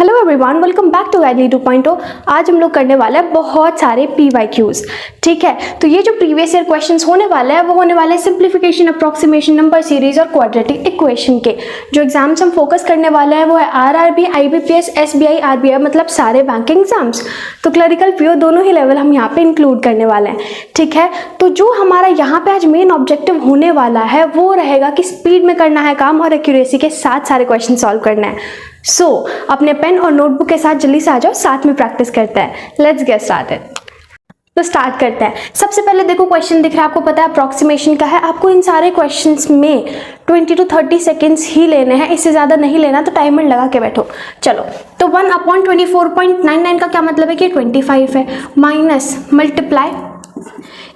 Hello everyone, welcome back to Guidely 2.0। आज हम लोग करने वाले हैं बहुत सारे PYQs। ठीक है, तो ये जो प्रीवियस ईयर क्वेश्चंस होने वाले हैं वो होने वाले हैं सिंप्लीफिकेशन, अप्रोक्सीमेशन, नंबर सीरीज और क्वाड्रेटिक इक्वेशन के। जो एग्जाम्स हम फोकस करने वाले हैं वो है RRB, IBPS, SBI, RBI, मतलब सारे बैंकिंग एग्जाम्स। तो क्लरिकल PO दोनों ही लेवल हम यहाँ पे इंक्लूड करने वाले हैं। ठीक है, तो जो हमारा यहाँ पे आज मेन ऑब्जेक्टिव होने वाला है वो रहेगा कि स्पीड में करना है काम और एक्यूरेसी के साथ सारे क्वेश्चन सॉल्व करना है। अपने पेन और नोटबुक के साथ जल्दी से आ जाओ, साथ में प्रैक्टिस करते हैं। Let's get started. तो स्टार्ट करते हैं। सबसे पहले देखो क्वेश्चन दिख रहा है, आपको पता है अप्रोक्सीमेशन का है। आपको इन सारे क्वेश्चंस में 20 to 30 सेकेंड्स ही लेने हैं, इससे ज़्यादा नहीं लेना, तो टाइमर लगा के बैठो। चलो, तो 1/24.99 का क्या मतलब है कि 25 है, माइनस मल्टीप्लाई,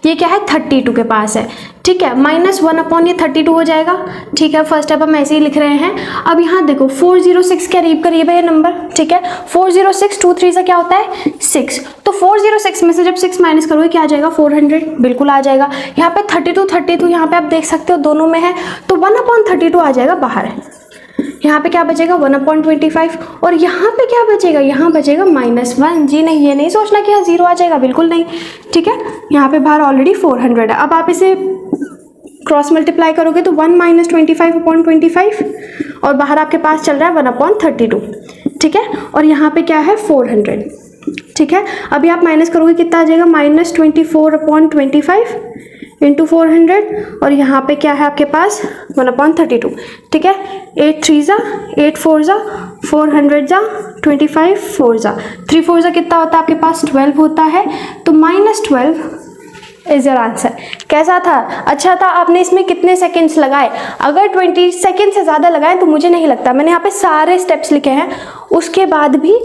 ये क्या है 32 के पास है। ठीक है, -1 ये 32 हो जाएगा। ठीक है, फर्स्ट स्टेप हम ऐसे ही लिख रहे हैं। अब यहाँ देखो 406 के करीब है ये नंबर। ठीक है, 406 2 3 से क्या होता है 6, तो 406 में से जब 6 माइनस करोगे क्या आ जाएगा 400, बिल्कुल आ जाएगा। यहाँ पे 32 यहाँ पे आप देख सकते हो दोनों में है, तो 1/32 आ जाएगा बाहर। यहाँ पे क्या बचेगा 1/25, और यहाँ पे क्या बचेगा, यहाँ बचेगा -1। जी नहीं, ये नहीं सोचना कि यहाँ 0 आ जाएगा, बिल्कुल नहीं। ठीक है, यहाँ पे बाहर ऑलरेडी 400 है। अब आप इसे क्रॉस मल्टीप्लाई करोगे तो 1 - 25/25, और बाहर आपके पास चल रहा है 1/32। ठीक है, और यहाँ पे क्या है 400। ठीक है, अभी आप माइनस करोगे कितना आ जाएगा -24/25 इंटू 400, और यहाँ पे क्या है आपके पास 1/32। ठीक है, 8 3 8 4 400 25 4 3 4 कितना होता है आपके पास 12 होता है, तो -12 इज योर आंसर। कैसा था, अच्छा था। आपने इसमें कितने सेकंड्स लगाए, अगर 20 सेकंड से ज़्यादा लगाए तो मुझे नहीं लगता, मैंने यहाँ पे सारे स्टेप्स लिखे हैं उसके बाद भी,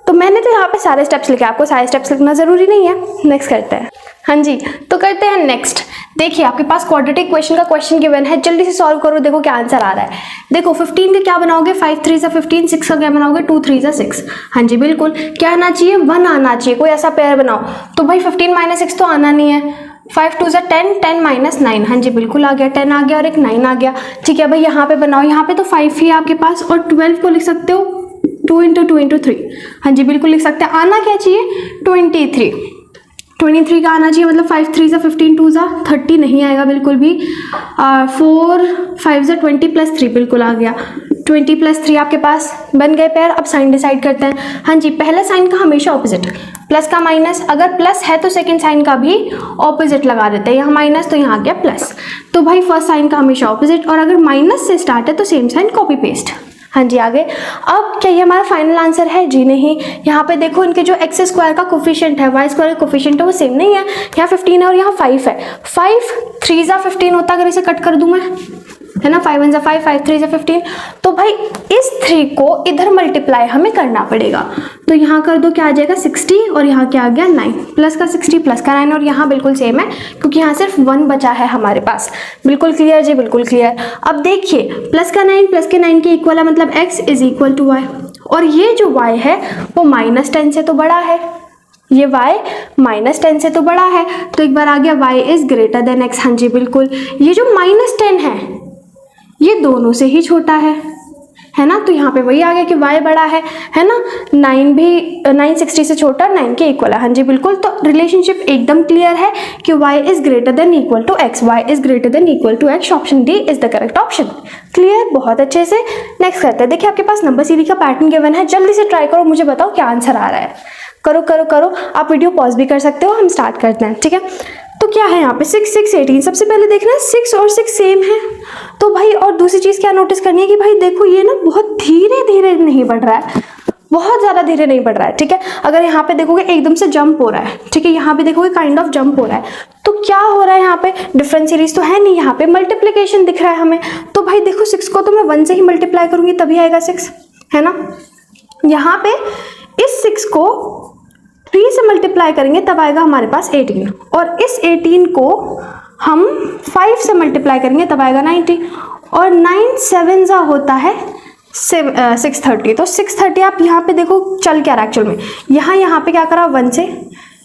तो मैंने तो यहाँ पे सारे स्टेप्स लिखे, आपको सारे स्टेप्स लिखना ज़रूरी नहीं है। नेक्स्ट करते हैं। हाँ जी, तो करते हैं नेक्स्ट। देखिए आपके पास क्वाड्रेटिक इक्वेशन का क्वेश्चन गिवन है, जल्दी से सॉल्व करो, देखो क्या आंसर आ रहा है। देखो 15 के क्या बनाओगे 5 3 15, 6 का क्या बनाओगे 2 3 6। हाँ जी बिल्कुल, क्या आना चाहिए 1 आना चाहिए, कोई ऐसा पेयर बनाओ। तो भाई 15 - 6 तो आना नहीं है, 5 2 10 10 - 9। हाँ जी बिल्कुल आ गया, 10 आ गया और एक 9 आ गया। ठीक है भाई, यहाँ पे बनाओ, यहाँ पे तो 5 ही है आपके पास, और 12 को लिख सकते हो 2 × 2 × 3। हाँ जी बिल्कुल लिख सकते हैं। आना क्या चाहिए 23 का आना चाहिए, मतलब 5 3 15 2 30 नहीं आएगा बिल्कुल भी। 4 5 20 + 3 बिल्कुल आ गया, 20 + 3 आपके पास बन गए पेयर। अब साइन डिसाइड करते हैं। हाँ जी, पहले साइन का हमेशा ऑपोजिट, प्लस का माइनस, अगर प्लस है तो सेकंड साइन का भी ऑपोजिट लगा देते हैं। यहाँ माइनस तो यहाँ आ गया प्लस, तो भाई फर्स्ट साइन का हमेशा ऑपोजिट, और अगर माइनस से स्टार्ट है तो सेम साइन कॉपी पेस्ट। हाँ जी आगे। अब क्या ये हमारा फाइनल आंसर है, जी नहीं। यहाँ पे देखो इनके जो x² का कोफिशिएंट है, y² का कोफिशिएंट है वो सेम नहीं है। यहाँ 15 है और यहाँ 5 है। 5 3 15 होता अगर इसे कट कर दूं मैं, है ना, 5 1 5 5 3 15। तो भाई इस 3 को इधर मल्टीप्लाई हमें करना पड़ेगा, तो यहाँ कर दो, क्या आ जाएगा 60, और यहाँ क्या आ गया 9, प्लस का 60 प्लस का 9, और यहाँ बिल्कुल सेम है क्योंकि यहाँ सिर्फ 1 बचा है हमारे पास। बिल्कुल क्लियर जी, बिल्कुल क्लियर। अब देखिए प्लस का 9 प्लस के 9 के इक्वल है, मतलब x = y, और ये जो y है वो -10 से तो बड़ा है, ये y -10 से तो बड़ा है, तो एक बार आ गया y > x। हाँ जी बिल्कुल, ये जो -10 है ये दोनों से ही छोटा है ना, तो यहाँ पे वही आ गया कि y बड़ा है ना। 9 भी 9 60 से छोटा, 9 के इक्वल है। हाँ जी बिल्कुल, तो रिलेशनशिप एकदम क्लियर है कि y > x, y > x। Option D is the correct option. Clear, बहुत अच्छे से। नेक्स्ट करते हैं। देखिए आपके पास नंबर सीरीज का पैटर्न गिवन है, जल्दी से ट्राई करो, मुझे बताओ क्या आंसर आ रहा है। करो करो करो, आप वीडियो पॉज भी कर सकते हो, हम स्टार्ट करते हैं। ठीक है, तो क्या है यहाँ पे 6 6 18। सबसे पहले देखना है 6 और 6 सेम है, तो भाई और दूसरी चीज़ क्या नोटिस करनी है कि भाई देखो ये ना बहुत धीरे धीरे नहीं बढ़ रहा है, बहुत ज़्यादा धीरे नहीं बढ़ रहा है। ठीक है, अगर यहाँ पे देखोगे एकदम से जंप हो रहा है, ठीक है, यहाँ पे देखोगे काइंड ऑफ जंप हो रहा है, तो क्या हो रहा है यहाँ पे, डिफरेंट सीरीज तो है नहीं, यहाँ पे मल्टीप्लीकेशन दिख रहा है हमें। तो भाई देखो 6 को तो मैं 1 से ही मल्टीप्लाई करूंगी तभी आएगा 6, है ना। यहाँ पे इस 6 को 3 से मल्टीप्लाई करेंगे तब आएगा हमारे पास 18, और इस 18 को हम 5 से मल्टीप्लाई करेंगे तब आएगा 90, और 9 7 होता है 630। तो 630 आप यहाँ पे देखो चल क्या रहा है एक्चुअल में, यहाँ पे क्या करा 1 से,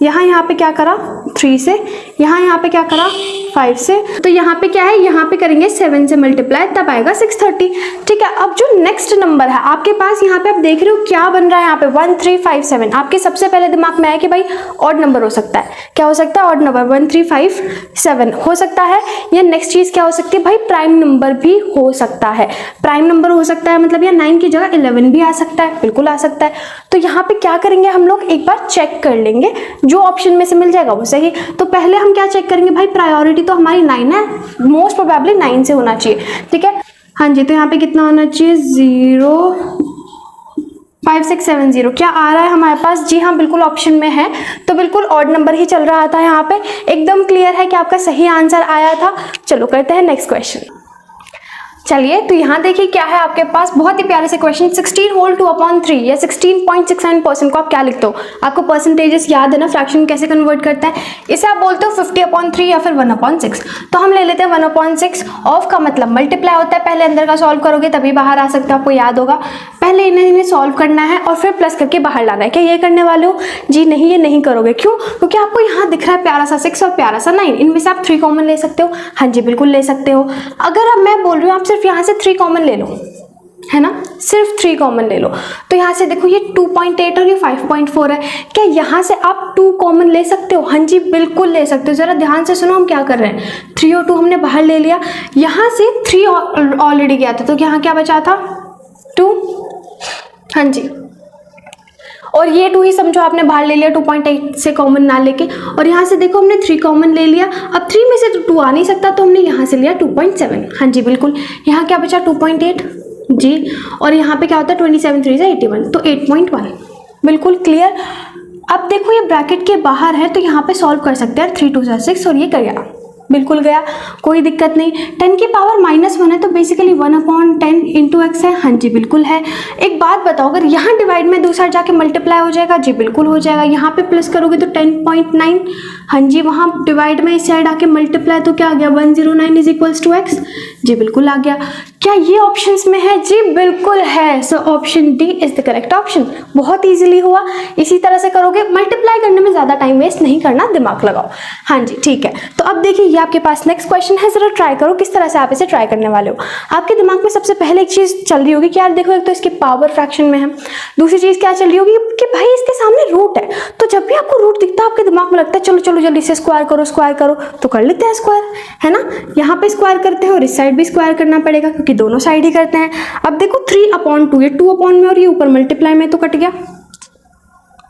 यहाँ पे क्या करा 3 से, यहाँ पे क्या करा 5 से, तो यहाँ पे क्या है, यहाँ पे करेंगे 7 से मल्टीप्लाई, तब आएगा 630। ठीक है, अब जो नेक्स्ट नंबर है आपके पास, यहाँ पे आप देख रहे हो क्या बन रहा है, यहाँ पे 1357। आपके सबसे पहले दिमाग में आया कि भाई ऑड नंबर हो सकता है, क्या हो सकता है, ऑड नंबर 1357 हो सकता है, या नेक्स्ट चीज क्या हो सकती है भाई, प्राइम नंबर भी हो सकता है। प्राइम नंबर हो सकता है मतलब या 9 की जगह 11 भी आ सकता है, बिल्कुल आ सकता है। तो यहाँ पे क्या करेंगे हम लोग, एक बार चेक कर लेंगे, जो ऑप्शन में से मिल जाएगा वो सही। तो पहले हम क्या चेक करेंगे भाई, प्रायोरिटी तो हमारी 9 है, मोस्ट प्रोबेबली 9 से होना चाहिए। ठीक है, हाँ जी, तो यहाँ पे कितना होना चाहिए, 05670 क्या आ रहा है हमारे पास, जी हाँ बिल्कुल ऑप्शन में है, तो बिल्कुल ऑड नंबर ही चल रहा था यहाँ पे, एकदम क्लियर है कि आपका सही आंसर आया था। चलो करते हैं नेक्स्ट क्वेश्चन। चलिए, तो यहाँ देखिए क्या है आपके पास, बहुत ही प्यारे से क्वेश्चन, 16 होल 2/3 या 16.69% को आप क्या लिखते हो, आपको परसेंटेजेस याद है ना, फ्रैक्शन कैसे कन्वर्ट करता है, इसे आप बोलते हो 50/3 या फिर 1/6। तो हम ले लेते हैं 1/6। ऑफ का मतलब मल्टीप्लाई होता है, पहले अंदर का सॉल्व करोगे तभी बाहर आ सकता है, आपको याद होगा। पहले इन्हें सॉल्व करना है और फिर प्लस करके बाहर लाना है। क्या ये करने वाले हो जी, नहीं ये नहीं करोगे, क्यों, क्योंकि आपको यहाँ दिख रहा है प्यारा सा 6 और प्यारा सा 9, इनमें से आप 3 कॉमन ले सकते हो। हाँ जी बिल्कुल ले सकते हो। अगर अब मैं बोल रही हूँ आप सिर्फ यहाँ से 3 कॉमन ले लो, है ना, सिर्फ 3 कॉमन ले लो, तो यहाँ से देखो ये 2.8 और ये 5.4 है, क्या यहाँ से आप 2 कॉमन ले सकते हो? हाँ जी बिल्कुल ले सकते हो। जरा ध्यान से सुनो हम क्या कर रहे हैं, 3 और 2 हमने बाहर ले लिया, यहाँ से 3 ऑलरेडी गया था, तो यहाँ क्या बचा था 2, हाँ जी, और ये 2 ही समझो आपने बाहर ले लिया 2.8 से कॉमन ना लेके, और यहाँ से देखो हमने 3 कॉमन ले लिया। अब 3 में से 2 आ नहीं सकता, तो हमने यहाँ से लिया 2.7, हाँ जी बिल्कुल। यहाँ क्या बचा 2.8 जी, और यहाँ पे क्या होता है 27 3 से 81, तो 8.1, बिल्कुल क्लियर। अब देखो ये ब्रैकेट के बाहर है, तो यहाँ पे सॉल्व कर सकते हैं, 3 2 6 और ये गया, बिल्कुल गया, कोई दिक्कत नहीं। 10 की पावर -1 है, तो बेसिकली 1/10 इंटू एक्स है, हाँ जी बिल्कुल है। एक बात बताओ, अगर यहाँ डिवाइड में दूसरा जाके मल्टीप्लाई हो जाएगा, जी बिल्कुल हो जाएगा। यहाँ पे प्लस करोगे तो 10.9, हाँ जी, वहाँ डिवाइड में इस साइड आके मल्टीप्लाई, तो क्या आ गया 109 = x, जी बिल्कुल आ गया। क्या ये ऑप्शंस में है? जी बिल्कुल है। So option D is the correct option. बहुत इजीली हुआ। इसी तरह से करोगे, मल्टीप्लाई करने में ज्यादा टाइम वेस्ट नहीं करना, दिमाग लगाओ। हाँ जी ठीक है, तो अब देखिए ये आपके पास नेक्स्ट क्वेश्चन है, जरा ट्राई करो किस तरह से आप इसे ट्राई करने वाले हो। आपके दिमाग में सबसे पहले एक चीज चल रही होगी कि यार देखो, एक तो इसकी पावर फ्रैक्शन में है, दूसरी चीज क्या चल रही होगी कि भाई इसके सामने रूट है। तो जब भी आपको रूट दिखता है आपके दिमाग में लगता है चलो चलो जल्दी से स्क्वायर करो, तो कर लेते हैं स्क्वायर, है ना। यहाँ पे स्क्वायर करते हैं और इस साइड भी स्क्वायर करना पड़ेगा क्योंकि दोनों साइड ही करते हैं। अब देखो 3/2, ये 2 में और ये ऊपर मल्टीप्लाई में, तो कट गया,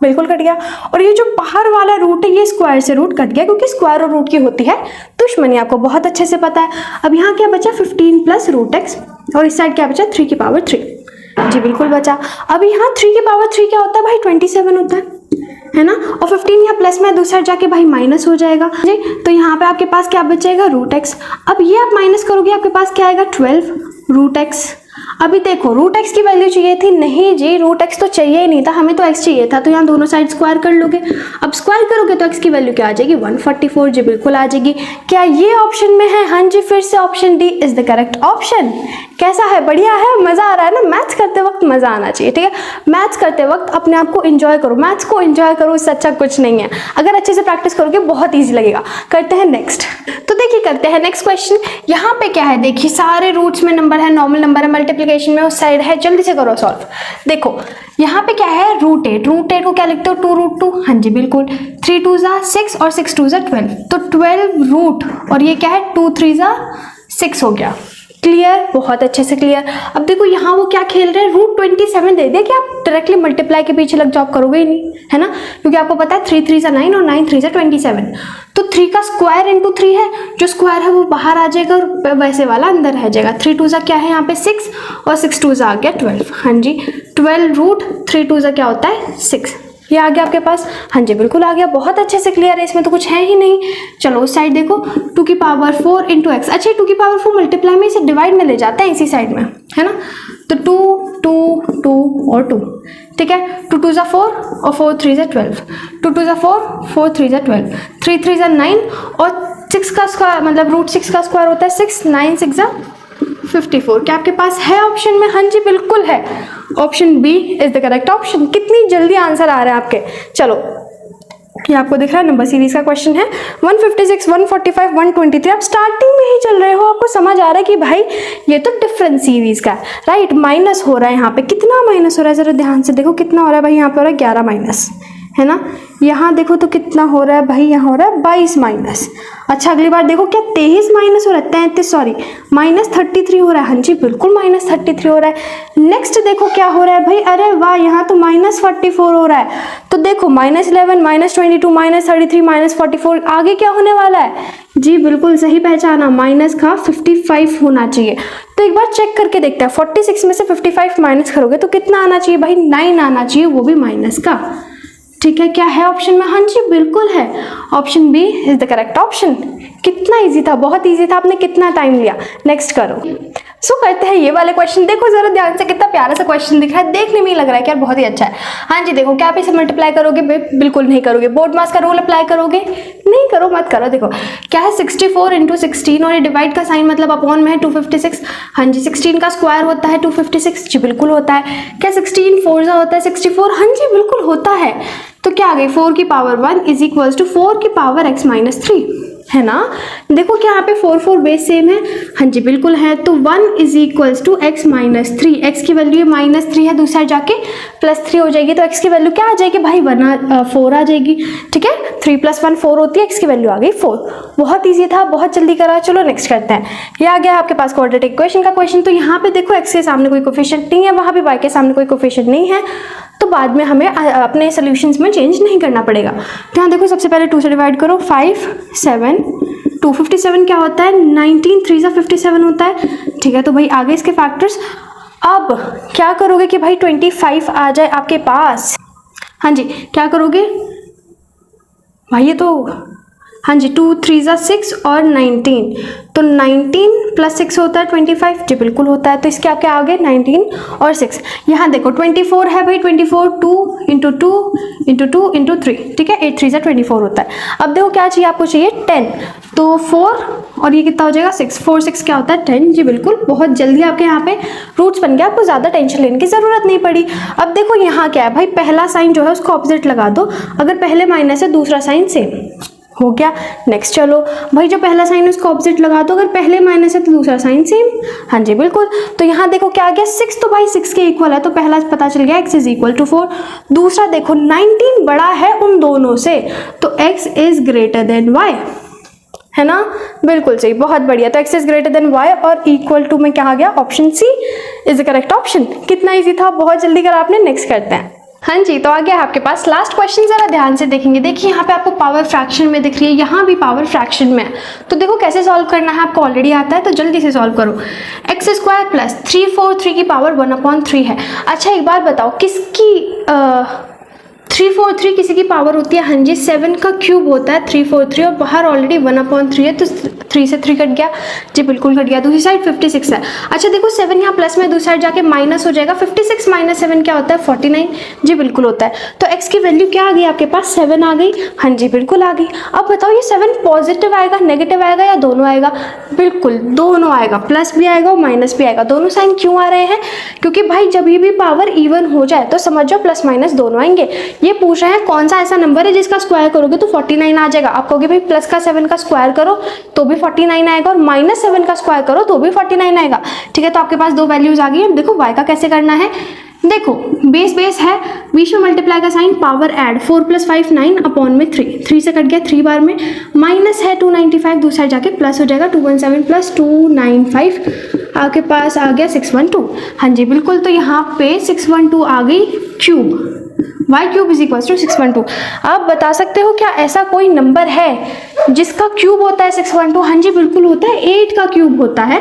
बिल्कुल कट गया। और ये जो बाहर वाला रूट है, ये स्क्वायर से रूट कट गया क्योंकि स्क्वायर और रूट की होती है दुश्मनी, आपको बहुत अच्छे से पता है। अब यहाँ क्या बचा 15 + √x, और इस साइड क्या बचा 3 की पावर 3, जी बिल्कुल बचा। अब यहाँ 3 की पावर 3 क्या होता है भाई 27 होता है ना, और 15 यहाँ प्लस में दूसरा जाके भाई माइनस हो जाएगा जी। तो यहाँ पे आपके पास क्या बचेगा √x। अब ये आप माइनस करोगे आपके पास क्या आएगा 12 √x। अभी देखो √x की वैल्यू चाहिए थी, नहीं जी √x तो चाहिए ही नहीं था, हमें तो x चाहिए था, तो यहाँ दोनों साइड स्क्वायर कर लोगे। अब स्क्वायर करोगे तो x की वैल्यू क्या आ जाएगी 144, जी बिल्कुल आ जाएगी। क्या ये ऑप्शन में है? हाँ जी, फिर से option D is the correct option. कैसा है, बढ़िया है, मजा आ रहा है ना। मैथ्स करते वक्त मजा आना चाहिए, ठीक है। मैथ्स करते वक्त अपने आप को एंजॉय करो, मैथ्स को एंजॉय करो, इससे अच्छा कुछ नहीं है। अगर अच्छे से प्रैक्टिस करोगे बहुत ईजी लगेगा। करते हैं नेक्स्ट, तो देखिए करते हैं नेक्स्ट क्वेश्चन। यहाँ पे क्या है, देखिए सारे रूट्स में नंबर है, नॉर्मल नंबर है, मल्टीप्लिकेशन में उस साइड है, जल्दी से करो सॉल्व। देखो यहाँ पे क्या है √8 को क्या लिखते हो 2√2, हाँ जी बिल्कुल। 3 2 6 और 6 2 12, तो 12 रूट, और ये क्या है 2 3 6 हो गया। क्लियर, बहुत अच्छे से क्लियर। अब देखो यहाँ वो क्या खेल रहे हैं, √27 दे दिया कि आप डायरेक्टली मल्टीप्लाई के पीछे लग जाओ, करोगे ही नहीं, है ना, क्योंकि आपको पता है 3 3 9 और 9 3 27, तो 3 का स्क्वायर इंटू 3 है, जो स्क्वायर है वो बाहर आ जाएगा और वैसे वाला अंदर रह जाएगा। 3 2 क्या है यहाँ पे 6 और 6 2 आ गया 12, हाँ जी 12 √3 2 क्या होता है 6, ये आ गया आपके पास, हाँ जी बिल्कुल आ गया। बहुत अच्छे से क्लियर है, इसमें तो कुछ है ही नहीं। चलो उस साइड देखो 2 की पावर 4 इंटू एक्स, अच्छा 2 की पावर 4 मल्टीप्लाई में इसे डिवाइड में ले जाते हैं इसी साइड में, है ना, तो 2 2 2 और 2, ठीक है। 2 2 4 और 4 3 12, 2 2 4 4 3 12, 3 3 9 और 6 का स्क्वायर मतलब √6 का स्क्वायर होता है 6, 9 6 54। क्या आपके पास है ऑप्शन में? हाँ जी बिल्कुल है, option B is the correct option. कितनी जल्दी आंसर आ रहे हैं आपके। चलो ये आपको दिख रहा है नंबर सीरीज का क्वेश्चन है। 156, 145, 123, आप स्टार्टिंग में ही चल रहे हो, आपको समझ आ रहा है कि भाई ये तो डिफरेंट सीरीज का है, राइट। माइनस हो रहा है यहाँ पे, कितना माइनस हो रहा है जरा ध्यान से देखो, कितना हो रहा है भाई, यहाँ पे हो रहा है 11 माइनस, है ना। यहाँ देखो तो कितना हो रहा है भाई, यहाँ हो रहा है 22 माइनस। अच्छा अगली बार देखो, क्या 23 माइनस हो रहा है, 33 सॉरी माइनस 33 हो रहा है। हाँ जी बिल्कुल माइनस 33 हो रहा है। नेक्स्ट देखो क्या हो रहा है भाई, अरे वाह यहाँ तो माइनस 44 हो रहा है। तो देखो -11, -22, -33, -44, आगे क्या होने वाला है जी, बिल्कुल सही पहचाना, माइनस का 55 होना चाहिए। तो एक बार चेक करके देखते हैं, 46 में से 55 माइनस करोगे तो कितना आना चाहिए भाई, 9 आना चाहिए, वो भी माइनस का। ठीक है, क्या है ऑप्शन में, हाँ जी बिल्कुल है, option B is the correct option. कितना इजी था, बहुत इजी था, आपने कितना टाइम लिया। नेक्स्ट करो। सो करते हैं ये वाले क्वेश्चन, देखो जरा ध्यान से, कितना प्यारा सा क्वेश्चन दिख रहा है, देखने में ही लग रहा है कि यार बहुत ही अच्छा है। हाँ जी देखो, क्या आप इसे मल्टीप्लाई करोगे, बिल्कुल नहीं करोगे। बोर्ड मास का रूल अप्लाई करोगे, नहीं करो, मत करो। देखो क्या है, 64 × 16, और ये डिवाइड का साइन मतलब अपॉन में है 256। हाँ जी 16 का स्क्वायर होता है 256, जी बिल्कुल होता है। क्या 16 4 होता है 64, हाँ जी बिल्कुल होता है। तो क्या आ गई, 4 की पावर 1 इज इक्वल्स टू 4 की पावर x - 3, है ना। देखो क्या यहाँ पे 4 बेस सेम है, हाँ जी बिल्कुल है। तो 1 is equals to x - 3, x की वैल्यू -3 है, दूसरी साइड जाके +3 हो जाएगी, तो x की वैल्यू क्या आ जाएगी भाई, 4 आ जाएगी। ठीक है, 3 + 1 4 होती है, x की वैल्यू आ गई 4। बहुत ईजी था, बहुत जल्दी करा। चलो नेक्स्ट करते हैं। ये आ गया आपके पास क्वाड्रेटिक इक्वेशन का क्वेश्चन। तो यहाँ पे देखो x के सामने कोई कोफिशिएंट नहीं है, वहाँ भी y के सामने कोई कोफिशिएंट नहीं है, तो बाद में हमें अपने सॉल्यूशंस में चेंज नहीं करना पड़ेगा। तो यहाँ देखो सबसे पहले 2 से डिवाइड करो, 5 7 257 क्या होता है, 19 3 × 57 होता है। ठीक है, तो भाई आगे इसके फैक्टर्स। अब क्या करोगे कि भाई 25 आ जाए आपके पास, हाँ जी क्या करोगे भाई, ये तो हाँ जी 2 3 × 6 और 19, तो 19 + 6 होता है 25, जी बिल्कुल होता है। तो इसके आपके आगे 19 और 6, यहाँ देखो 24 है भाई, 24 2 × 2 × 2 × 3, ठीक है, 8 3 = 24 होता है। अब देखो क्या चाहिए आपको, चाहिए 10, तो 4 और ये कितना हो जाएगा 6, 4 6 क्या होता है 10, जी बिल्कुल। बहुत जल्दी आपके यहाँ पे रूट्स बन गया, आपको ज़्यादा टेंशन लेने की ज़रूरत नहीं पड़ी। अब देखो यहाँ क्या है भाई, पहला साइन जो है उसको ऑपोजिट लगा दो, अगर पहले माइनस है दूसरा साइन सेम हो गया। नेक्स्ट चलो भाई, जो पहला साइन है उसको ऑपोजिट लगा दो, अगर पहले माइनस है तो दूसरा साइन सेम, हाँ जी बिल्कुल। तो यहाँ देखो क्या आ गया 6, तो भाई 6 के इक्वल है, तो पहला पता चल गया x = 4। दूसरा देखो 19 बड़ा है उन दोनों से, तो x is greater than y, है ना, बिल्कुल सही, बहुत बढ़िया। तो x is greater than y और इक्वल टू में क्या आ गया, option C is the correct option. कितना इजी था, बहुत जल्दी करा आपने। नेक्स्ट करते हैं। हाँ जी, तो आ गया आपके पास लास्ट क्वेश्चन, जरा ध्यान से देखेंगे। देखिए यहाँ पे आपको पावर फ्रैक्शन में दिख रही है, यहाँ भी पावर फ्रैक्शन में है। तो देखो कैसे सॉल्व करना है, आपको ऑलरेडी आता है, तो जल्दी से सॉल्व करो। x² + 343 की पावर 1/3 है। अच्छा एक बात बताओ, किसकी 343 किसी की पावर होती है, हाँ जी 7 का क्यूब होता है 343, और बाहर ऑलरेडी 1/3 है, तो 3 से 3 कट गया, जी बिल्कुल कट गया। दूसरी साइड 56 है। अच्छा देखो 7 यहाँ प्लस में, दूसरी साइड जाके माइनस हो जाएगा, 56 - 7 क्या होता है 49, जी बिल्कुल होता है। तो x की वैल्यू क्या आ गई आपके पास, 7 आ गई, हाँ जी बिल्कुल आ गई। अब बताओ ये 7 पॉजिटिव आएगा, नेगेटिव आएगा या दोनों आएगा, बिल्कुल दोनों आएगा, प्लस भी आएगा और माइनस भी आएगा। दोनों साइन क्यों आ रहे हैं, क्योंकि भाई जब ये भी पावर इवन हो जाए तो समझ जाओ प्लस माइनस दोनों आएंगे। ये पूछ रहे हैं कौन सा ऐसा नंबर है जिसका स्क्वायर करोगे तो 49 आ जाएगा। आप कहोगे भाई प्लस का 7 का स्क्वायर करो तो भी 49 आएगा, और -7 का स्क्वायर करो तो भी 49 आएगा। ठीक है, तो आपके पास दो वैल्यूज आ गई। देखो y का कैसे करना है, देखो बेस है, बीच में मल्टीप्लाई का साइन, पावर ऐड, 4 + 5 9/3, 3 से कट गया 3 बार में, माइनस है 295, दूसरा जाके प्लस हो जाएगा 217 + 295, आपके पास आ गया 612, हाँ जी बिल्कुल। तो यहाँ पे 612 आ गई क्यूब, y³ = 612। आप बता सकते हो क्या ऐसा कोई नंबर है जिसका क्यूब होता है 612, हाँ जी बिल्कुल होता है, 8 का क्यूब होता है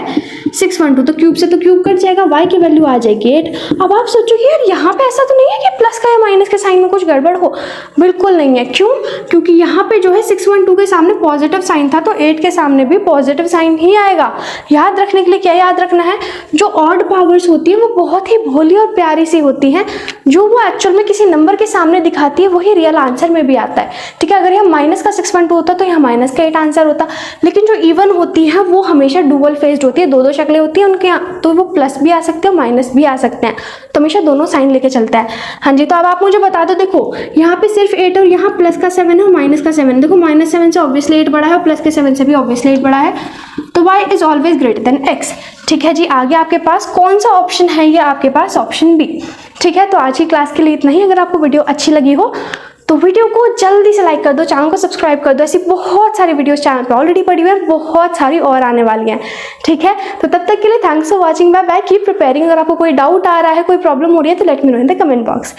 612, तो क्यूब से तो क्यूब कट जाएगा, y की वैल्यू आ जाएगी 8। अब आप सोचोगे यार यहाँ पे ऐसा तो नहीं है कि प्लस का या माइनस के साइन में कुछ गड़बड़ हो, बिल्कुल नहीं है। क्यों, क्योंकि यहाँ पे जो है 612 के सामने पॉजिटिव साइन था, तो 8 के सामने भी पॉजिटिव साइन ही आएगा। याद रखने के लिए क्या याद रखना है, जो ऑड पावर्स होती है वो बहुत ही भोली और प्यारी सी होती हैं, जो वो एक्चुअल में किसी नंबर के सामने दिखाती है वही रियल आंसर में भी आता है। ठीक है, अगर यहाँ माइनस का 6.2 होता तो यहाँ माइनस का 8 आंसर होता, लेकिन जो इवन होती है वो हमेशा डुअल फेस्ड होती है, दो शक्लें होती हैं उनके यहाँ, तो वो प्लस भी आ सकते हैं माइनस भी आ सकते हैं, तो हमेशा दोनों साइन लेके चलता है। हाँ जी, तो अब आप मुझे बता दो, देखो यहाँ पे सिर्फ 8 और यहाँ प्लस का 7 है और माइनस का 7, देखो -7 से ऑब्वियसली 8 बड़ा है और प्लस के 7 से भी ऑब्वियसली 8 बड़ा है, तो y is always greater than x। ठीक है जी, आगे आपके पास कौन सा ऑप्शन है? ये आपके पास ऑप्शन बी। ठीक है, तो आज की क्लास के लिए इतना ही। अगर आपको वीडियो अच्छी लगी हो तो वीडियो को जल्दी से लाइक कर दो, चैनल को सब्सक्राइब कर दो। ऐसी बहुत सारी वीडियोस चैनल पे ऑलरेडी पड़ी हुई है, बहुत सारी और आने वाली हैं। ठीक है, तो तब तक के लिए thanks for watching, bye bye, keep preparing. अगर आपको कोई डाउट आ रहा है, कोई प्रॉब्लम हो रही है तो let me know in the comment box.